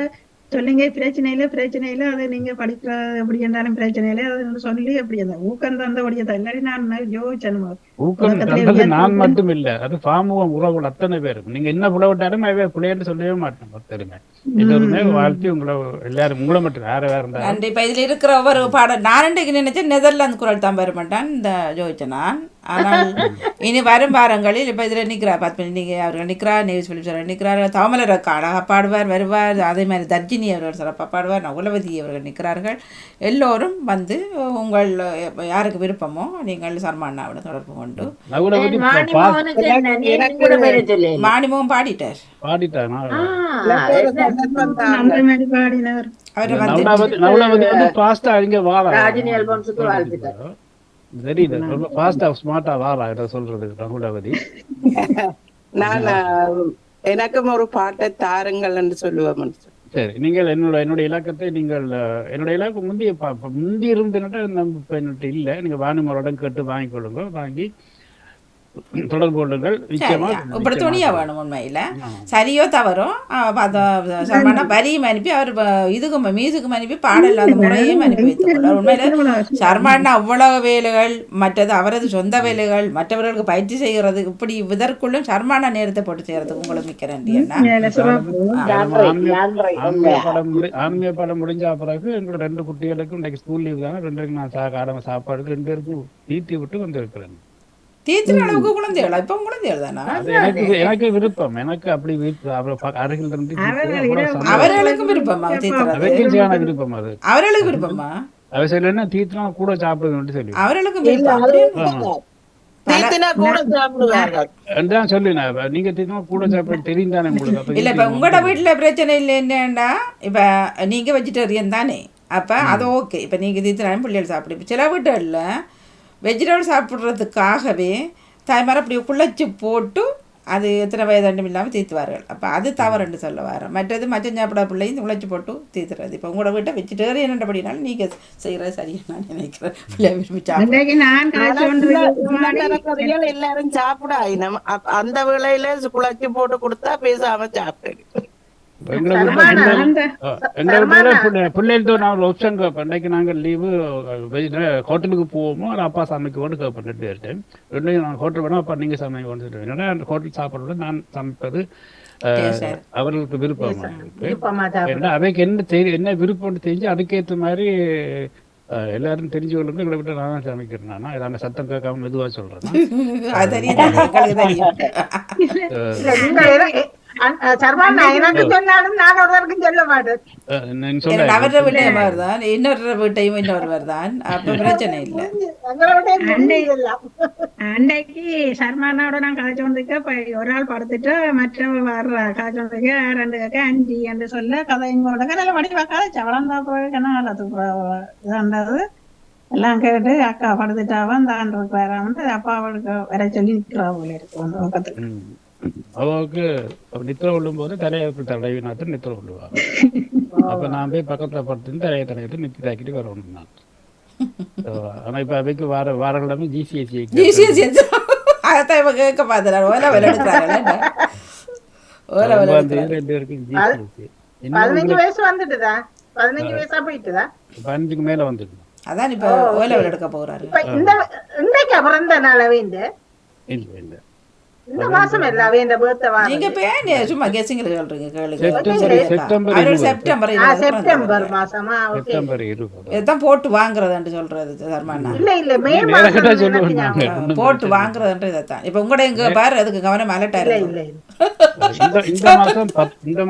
சொல்லுங்க. பிரச்சனை இல்லை அதை நீங்க படிக்கிற எப்படி இருந்தாலும் பிரச்சனை இல்லை அதை சொல்லி அப்படி அந்த ஊக்கம் தந்தபடியே தான். இல்லாட்டி நான் யோசிச்சேன். ஊக்கம் தந்தது நான் மட்டும் இல்ல, அது பாமுகம் உறவுகள் அத்தனை பேரும். நீங்க என்ன புலவிட்டாலும் பிள்ளைன்னு சொல்லவே மாட்டேன். ஒருத்தருமே எல்லோருமே வாழ்த்தி உங்களை எல்லாரும் உங்களை மட்டும் வேற இருந்தாலும் நன்றி. இப்ப இதுல இருக்கிற ஒவ்வொரு பாடம் நான் இன்றைக்கு நினைச்சேன் நெதர்லாந்து குரல் தான் வர மாட்டான் இந்த ஜோதிச்சேன் நான். ஆனால் இனி வரும் வாரங்களில் இப்ப இதுல நிக்கிறா பத்மினி நீங்க அவர்கள் நிக்கிறா, நியூஸ் பிலிப் நிக்கிறார், தாமலர் அழகா பாடுவார் வருவார். அதே மாதிரி தர்ஜினி அவர்கள் சிறப்பாக பாடுவார், நகுலவதி அவர்கள் நிற்கிறார்கள். எல்லோரும் வந்து உங்கள் யாருக்கு விருப்பமோ நீங்கள் சர்மாண்ணாவோட தொடர்பு கொண்டு மாணிமுகம் பாடிட்டார். எனக்கும் ஒரு பாட்டை தாருங்கள் என்று சொல்லுவேன். சரி, நீங்கள் என்னுடைய இலக்கத்தை நீங்கள் என்னுடைய இலக்கம் முந்தி இருந்துட்டு என்கிட்ட இல்லை. நீங்க வாணிமரோட கேட்டு வாங்கிக்கொள்ளுங்க. வாங்கி தொடர்பு கொள்ளுங்கள். இப்படி துணியா வேணும். உண்மையில சரியோ தவறோ வரியும் அனுப்பி அவர் இதுக்கும் மியூசிக்கும் அனுப்பி பாடல அந்த முறையும் அனுப்பி வைத்துக்கொள்ளார். உண்மையில சர்மாண்ணா அவ்வளவு வேலைகள், மற்றது அவரது சொந்த வேலைகள், மற்றவர்களுக்கு பயிற்சி செய்கிறது, இப்படி இதற்குள்ளும் சர்மாண்ணா நேரத்தை போட்டு செய்யறதுக்கு உங்களுக்கு மிக்க நன்றி. ஆன்மீக படம் முடிஞ்ச பிறகு எங்களோட 2 குட்டிகளுக்கும் இன்னைக்கு ஸ்கூல் லீவ் தானே. 2 நான் காலம சாப்பாடுக்கு 2 பேருக்கும் தீர்த்தி விட்டு வந்திருக்கிறேன். தீர்த்தின அளவுக்கு குழந்தைகளா? இப்ப குழந்தைகள் தானா? எனக்கு விருப்பம். எனக்கு அப்படி அருகில் இருந்து அவர்களுக்கும் விருப்பமா? விருப்பம். அது அவர்களுக்கு விருப்பமா? அவ சொல்ல தீர்த்தினா கூட சாப்பிடுன்னு சொல்லி அவர்களுக்கும் விருப்பம். சொல்லுங்க. நீங்க தீர்த்தினா கூட சாப்பிட தெரியும் தானே உங்களுக்கு? இல்ல இப்ப உங்களோட வீட்டுல பிரச்சனை இல்லை. என்னன்னா இப்ப நீங்க வெஜிடேரியன் தானே, அப்ப அது ஓகே. இப்ப நீங்க தீர்த்தினாலும் பிள்ளைகள் சாப்பிடு. சில வீட்டுல வெஜிடபிள் சாப்பிட்றதுக்காகவே தாய்மார் அப்படி குழைச்சி போட்டு அது எத்தனை வயதாண்டும் இல்லாமல் தீர்த்துவார்கள். அப்போ அது தவறுன்னு சொல்ல வர. மற்றது மச்சம் சாப்பிட பிள்ளையும் குழைச்சி போட்டு தீர்த்துறது. இப்போ உங்களோட வீட்டை வெஜிடேரியன் என்றபடினாலும் நீங்கள் செய்கிறது சரியாக நான் நினைக்கிறேன். பிள்ளை விரும்பி எல்லாரும் சாப்பிட அந்த வேளையில குழைச்சி போட்டு கொடுத்தா பேசாம சாப்பிட்டு எங்களை பிள்ளைகளோ நான் ஒரு ஆப்ஷன் கேட்பேன். இன்றைக்கு நாங்கள் லீவு ஹோட்டலுக்கு போவோமோ இல்லை அப்பா சமைக்குவோன்னு கேட்பேன் 2 பேர்கிட்ட. ரெண்டையும் நான் ஹோட்டல் வேணா அப்பா நீங்கள் சமைக்கணும்னு சொல்லுவேன். ஏன்னா அந்த ஹோட்டல் சாப்பாடு நான் சமைப்பது அவர்களுக்கு விருப்பம். ஏன்னா அவைக்கு என்ன விருப்பம்னு தெரிஞ்சு அதுக்கேற்ற மாதிரி எல்லாரும் தெரிஞ்சு கொள்ளுங்க. எங்களை விட்டு நான் தான் சமைக்கிறேன். நான் இதான சத்தம் கேட்காம மெதுவாக சொல்றேன். எனக்கு சொன்னாலும் நான் ஒருவருக்கும் சொல்ல மாட்டேன். அவர வீட்டையும் தான் இன்னொரு வீட்டையும் இன்னொருவர் தான். அப்ப பிரச்சனை இல்லை. அன்றைக்கு சர்மானாவோட நான் கதைச்சு வந்திருக்க ஒரு ஆள் படுத்துட்டு மற்றவங்க வர்ற காய்ச்சி வந்திருக்க 2 கேட்க 5 என்று சொல்ல கதைங்களோட கதையில வடிவா கதைச்சா வளர்ந்தா போயிருந்தது எல்லாம் கேட்டு அக்கா படுத்துட்டாவா அந்த ஆண்டுக்கு வராமட்டு அப்பா அவளுக்கு வர சொல்லி நிற்கிறா போல இருக்கு அந்த பக்கத்துக்கு. அவருக்கு நித்திர கொள்ளும் போது தலையை தடவினாத்து நித்திர கொள்ளுவாங்க. அப்ப நான் போய் பக்கத்துல படுத்து தலையை தடவிட்டு நித்தி தாக்கிட்டு வரணும் நான். ஆனா இப்ப அவைக்கு வாரக்கிழமை ஜிசிஎஸ்சி அதான் இவ கேட்க பாத்துறாரு. 15 வயசு வந்துட்டுதா? 15 வயசா போயிட்டுதா? 15க்கு மேல வந்துட்டு அதான் இப்ப ஓலவல் எடுக்க போறாரு. இன்னைக்கு பிறந்த நாள் வேண்டு இல்ல இந்த மாசம் இல்ல வேண்ட பர்த்டே நீங்க பேன் சும்மா கெஸிங் சொல்றீங்க கேளுங்க. செப்டம்பர் மாசமா? செப்டம்பர் 20 இதான் போட்டு வாங்குறதுன்னு சொல்றது சர்மானா. இல்ல மே மாசம் போட்டு வாங்குறதுன்ற இதான். இப்ப உங்களோட எங்க பாரு அதுக்கு கவனம் அலர்ட் ஆயிரு. இல்ல இந்த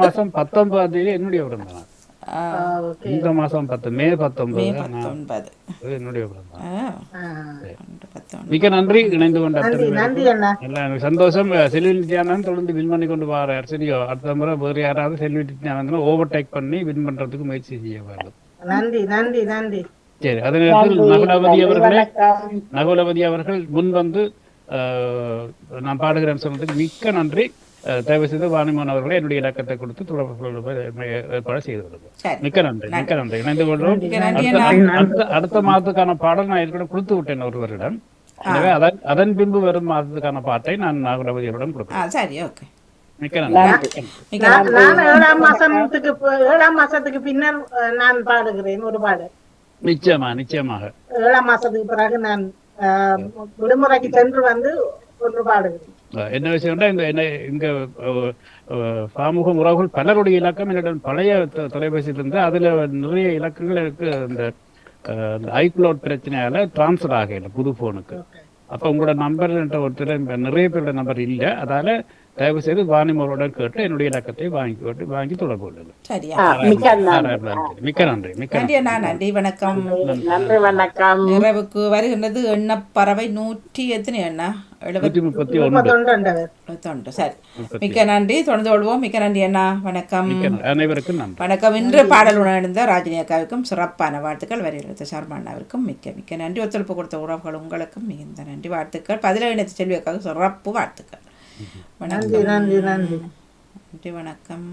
மாசம் 19ஆம் தேதி என்னுடைய பிறந்த நாள். இந்த மாசம் மே 19 என்னுடைய பிறந்த நாள். மிக நன்றி இணைந்து கொண்ட எனக்கு சந்தோஷம். செல்வி நித்யானந்தன் தொடர்ந்து வின் பண்ணி கொண்டு வரார். சரியோ அடுத்த முறை வேறு யாராவது செல்வி நித்யானந்தன் ஓவர்டேக் பண்ணி வின் பண்றதுக்கு முயற்சி செய்ய வேண்டும். நன்றி நன்றி நன்றி. சரி, அதே நேரத்தில் நகுலவதி அவர்கள் முன் வந்து நான் பாடுகிறேன் சொன்னதுக்கு மிக்க நன்றி. தயவு செய்து வாணிமோகன் அவர்களை என்னுடைய இலக்கத்தை கொடுத்து தொடர்பு ஏற்பாடு செய்து வருகிறோம். மிக்க நன்றி மிக்க நன்றி. இணைந்து கொள்வோம். அடுத்த மாதத்துக்கான பாடல் நான் ஏற்கனவே கொடுத்து விட்டேன் ஒருவரிடம். எனவே அதன் பின்பு வரும் மாதத்துக்கான பாட்டை நான் நாகரவதியரிடம் கொடுக்கிறேன். மிக்க நன்றி. நான் 7ஆம் மாசத்துக்கு பின்னர் நான் பாடுகிறேன் ஒரு பாடல். நிச்சயமாக 7ஆம் மாசத்துக்கு பிறகு நான் விடுமுறைக்கு சென்று வந்து ஒன்று பாடுகிறேன். என்ன விஷயம்னா இங்க பாமுக உறவுகள் பலருடைய இலக்கம் என்னிடம் பழைய தொலைபேசியில் இருந்து அதுல நிறைய இலக்கங்கள் எனக்கு இந்த ஐக்ளவுட் பிரச்சனையால டிரான்ஸ்ஃபர் ஆகல புது போனுக்கு. அப்ப உங்களோட நம்பர் ஒருத்தர் நிறைய பேரோட நம்பர் இல்லை. அதால தயவு செய்து வாணிமோருடன் கேட்டு என்னுடைய இலக்கத்தை வாங்கி தொடர்பு கொள்ளுங்கள். மிக்க நன்றி. நன்றி. வணக்கம். நன்றி வணக்கம். நிறைவுக்கு வருகின்றது எண்ணப்பறவை 100 எத்தனை எண்ணா 731. சரி, மிக்க நன்றி. தொடர்ந்து கொள்வோம். மிக்க நன்றி அண்ணா. வணக்கம். அனைவருக்கும் வணக்கம். இன்று பாடல் உணர்ந்த ராஜினி அக்காவுக்கும் சிறப்பான வாழ்த்துக்கள். வரையறுத்த சர்மானாவிற்கும் மிக்க நன்றி. ஒத்துழைப்பு கொடுத்த உறவுகள் உங்களுக்கும் மிகுந்த நன்றி. வாழ்த்துக்கள். பதில இணைத்து செல்வி அக்காவுக்கு சிறப்பு வாழ்த்துக்கள். வணக்கம். நன்றி நன்றி நன்றி. வணக்கம்.